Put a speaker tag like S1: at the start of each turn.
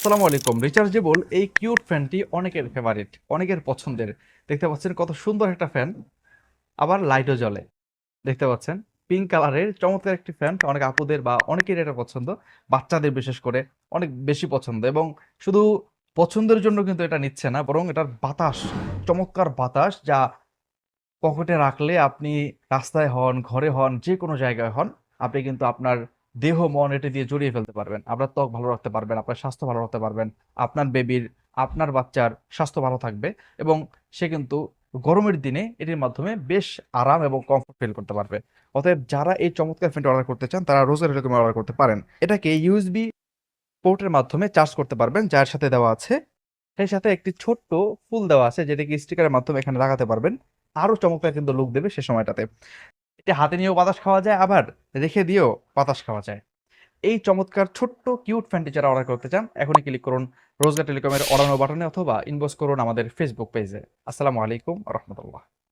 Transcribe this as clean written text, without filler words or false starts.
S1: আসসালামু আলাইকুম। রিচার্জেবল এই কিউট ফ্যানটি অনেকের ফেভারিট, অনেকের পছন্দের। দেখতে পাচ্ছেন কত সুন্দর একটা ফ্যান, আবার লাইটও জ্বলে। দেখতে পাচ্ছেন পিঙ্ক কালারের চমৎকার একটি ফ্যান, অনেক আপুদের বা অনেকের এটা পছন্দ, বাচ্চাদের বিশেষ করে অনেক বেশি পছন্দ। এবং শুধু পছন্দের জন্য কিন্তু এটা নিচ্ছে না, বরং এটার বাতাস, চমৎকার বাতাস, যা পকেটে রাখলে আপনি রাস্তায় হন, ঘরে হন, যে কোনো জায়গায় হন, আপনি কিন্তু আপনার দেহ মন এটা দিয়ে জড়িয়ে ফেলতে পারবেন। আপনার ত্বক ভালো রাখতে পারবেন, আপনার স্বাস্থ্য ভালো রাখতে পারবেন, আপনার বেবির, আপনার বাচ্চার স্বাস্থ্য ভালো থাকবে। এবং সে কিন্তু গরমের দিনে এটির মাধ্যমে বেশ আরাম এবং কমফোর্ট ফিল করতে পারবে। অতএব যারা এই চমৎকার ফ্যানটি অর্ডার করতে চান, তারা রোজার এরকম অর্ডার করতে পারেন। এটাকে ইউএসবি পোর্টের মাধ্যমে চার্জ করতে পারবেন, যার সাথে দেওয়া আছে, সেই সাথে একটি ছোট্ট ফুল দেওয়া আছে, যেটা কি স্টিকারের মাধ্যমে এখানে লাগাতে পারবেন। আরো চমৎকার কিন্তু লুক দেবে সে সময়টাতে। এটা হাতে নিয়েও বাতাস খাওয়া যায়, আবার রেখে দিয়েও বাতাস খাওয়া যায়। এই চমৎকার ছোট্ট কিউট ফ্যানটি যারা অর্ডার করতে চান, এখনই ক্লিক করুন রোজগার টেলিকমের অর্ডার বাটনে, অথবা ইনবক্স করুন আমাদের ফেসবুক পেজে। আসসালামু আলাইকুম রহমতুল্লাহ।